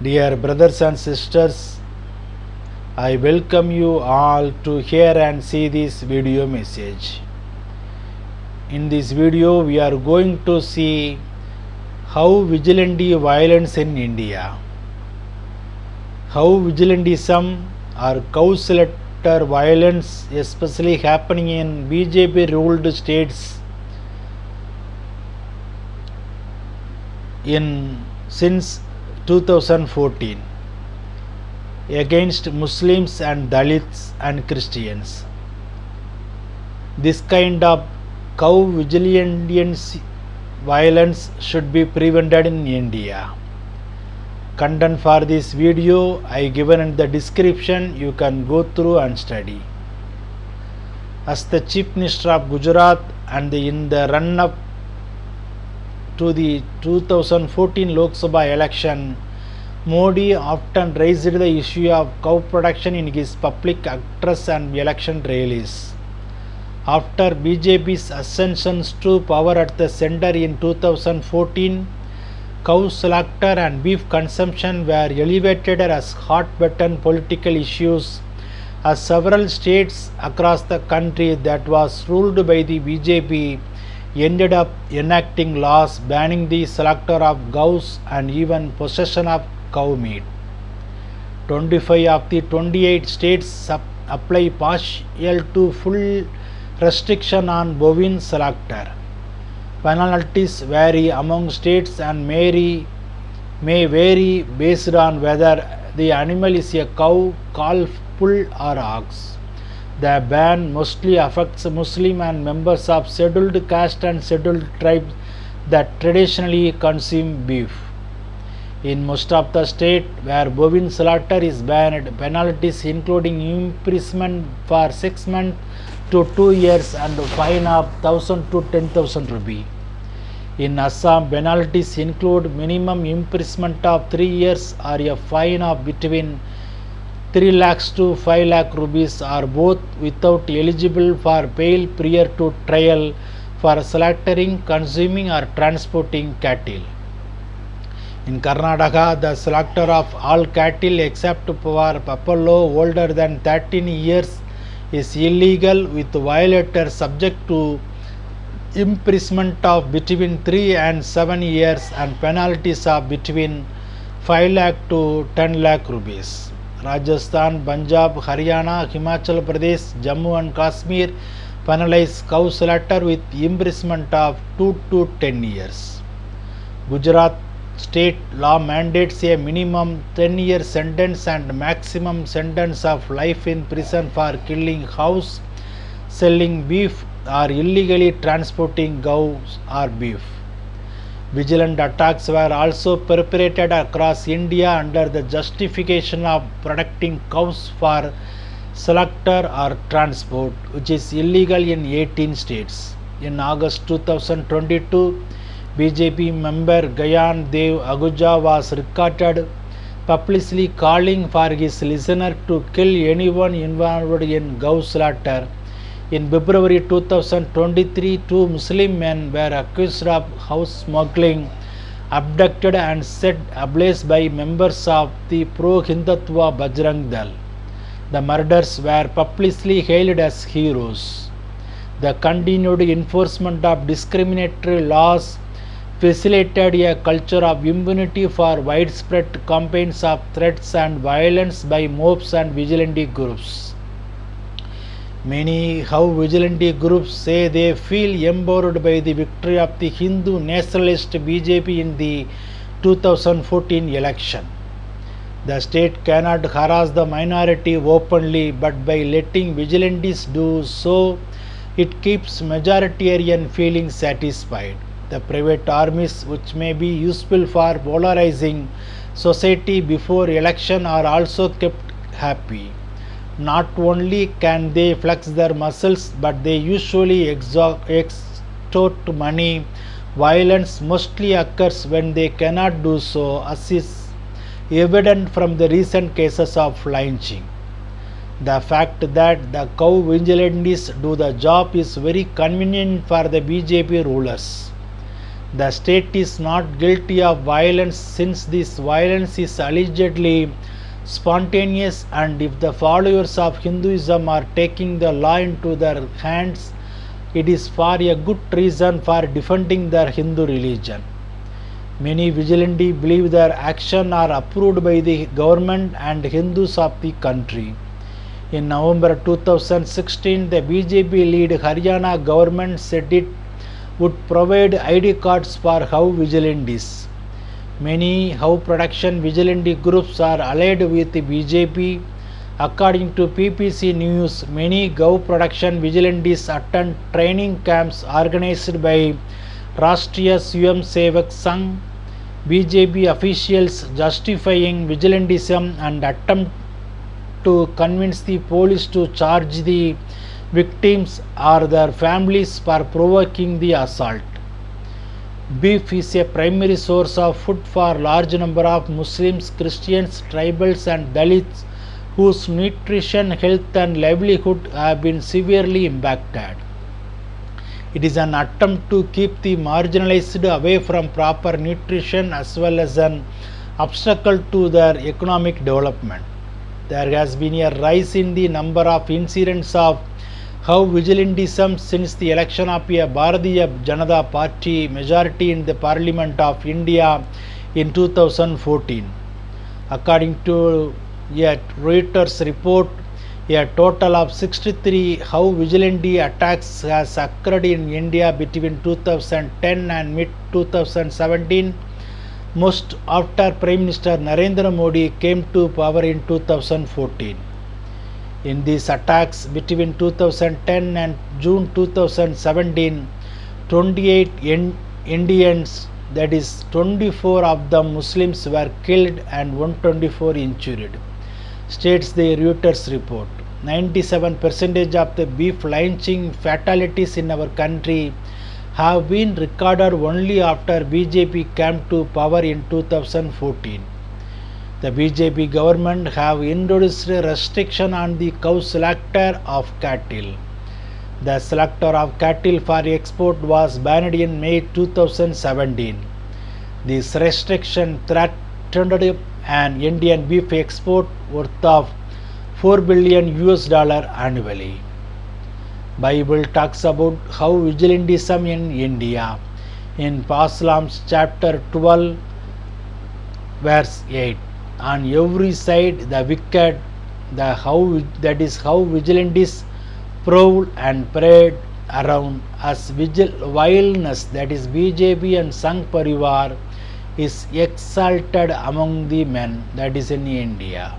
Dear brothers and sisters, I welcome you all to hear and see this video message. In this video, we are going to see how vigilante violence in India, how vigilantism or cow slaughter violence, especially happening in BJP ruled states since 2014 against Muslims and Dalits and Christians. This kind of cow vigilante violence should be prevented in India. Content for this video I given in the description. You can go through and study. As the Chief Minister of Gujarat and in the run-up to the 2014 Lok Sabha election, Modi often raised the issue of cow production in his public address and election rallies. After BJP's ascension to power at the center in 2014, cow slaughter and beef consumption were elevated as hot-button political issues, as several states across the country that was ruled by the BJP ended up enacting laws banning the slaughter of cows and even possession of cow meat. 25 of the 28 states apply partial to full restriction on bovine slaughter. Penalties vary among states and may vary based on whether the animal is a cow, calf, bull or ox. The ban mostly affects Muslim and members of scheduled caste and scheduled tribes that traditionally consume beef. In most of the states where bovine slaughter is banned, penalties including imprisonment for 6 months to 2 years and a fine of 1,000 to 10,000 rupee. In Assam, penalties include minimum imprisonment of 3 years or a fine of between 3 lakhs to 5 lakh rupees or both without eligible for bail prior to trial for slaughtering, consuming or transporting cattle. In Karnataka, the slaughter of all cattle except for buffalo older than 13 years is illegal, with violators subject to imprisonment of between 3 and 7 years and penalties of between 5 lakh to 10 lakh rupees. Rajasthan, Punjab, Haryana, Himachal Pradesh, Jammu and Kashmir penalize cow slaughter with imprisonment of 2 to 10 years. Gujarat state law mandates a minimum 10-year sentence and maximum sentence of life in prison for killing cows, selling beef or illegally transporting cows or beef. Vigilant attacks were also perpetrated across India under the justification of protecting cows for slaughter or transport, which is illegal in 18 states. In August 2022, BJP member Gyan Dev Ahuja was recorded publicly calling for his listener to kill anyone involved in cow slaughter. In February 2023, 2 Muslim men were accused of house smuggling, abducted and set ablaze by members of the pro-Hindutva Bajrang Dal. The murders were publicly hailed as heroes. The continued enforcement of discriminatory laws facilitated a culture of impunity for widespread campaigns of threats and violence by mobs and vigilante groups. Many vigilante groups say they feel empowered by the victory of the Hindu nationalist BJP in the 2014 election. The state cannot harass the minority openly, but by letting vigilantes do so, it keeps majoritarian feeling satisfied. The private armies, which may be useful for polarizing society before election, are also kept happy. Not only can they flex their muscles, but they usually extort money. Violence mostly occurs when they cannot do so, as is evident from the recent cases of lynching. The fact that the cow vigilantes do the job is very convenient for the BJP rulers. The state is not guilty of violence since this violence is allegedly spontaneous, and if the followers of Hinduism are taking the law into their hands, it is for a good reason for defending their Hindu religion. Many vigilantes believe their actions are approved by the government and Hindus of the country. In November 2016, the BJP-led Haryana government said it would provide ID cards for How vigilantes. Many How production vigilante groups are allied with the BJP. According to PPC News, many Gau production vigilantes attend training camps organized by Rashtriya Swayam Sevak Sangh. BJP officials justifying vigilantism and attempt to convince the police to charge the victims or their families for provoking the assault. Beef is a primary source of food for large number of Muslims, Christians, tribals and Dalits whose nutrition, health and livelihood have been severely impacted. It is an attempt to keep the marginalized away from proper nutrition as well as an obstacle to their economic development. There has been a rise in the number of incidents of How vigilantism since the election of a Bharatiya Janata Party majority in the Parliament of India in 2014. According to a Reuters report, a total of 63 How vigilante attacks has occurred in India between 2010 and mid-2017, most after Prime Minister Narendra Modi came to power in 2014. In these attacks between 2010 and June 2017, 28 Indians, that is 24 of them Muslims, were killed and 124 injured, states the Reuters report. 97% of the beef lynching fatalities in our country have been recorded only after BJP came to power in 2014. The BJP government have introduced a restriction on the cow slaughter of cattle. The slaughter of cattle for export was banned in May 2017. This restriction threatened an Indian beef export worth of $4 billion annually. Bible talks about how vigilantism in India. In Psalms chapter 12, verse 8. On every side the wicked, how vigilantes prowl and parade around as vileness, that is BJP and Sangh Parivar, is exalted among the men, that is in India.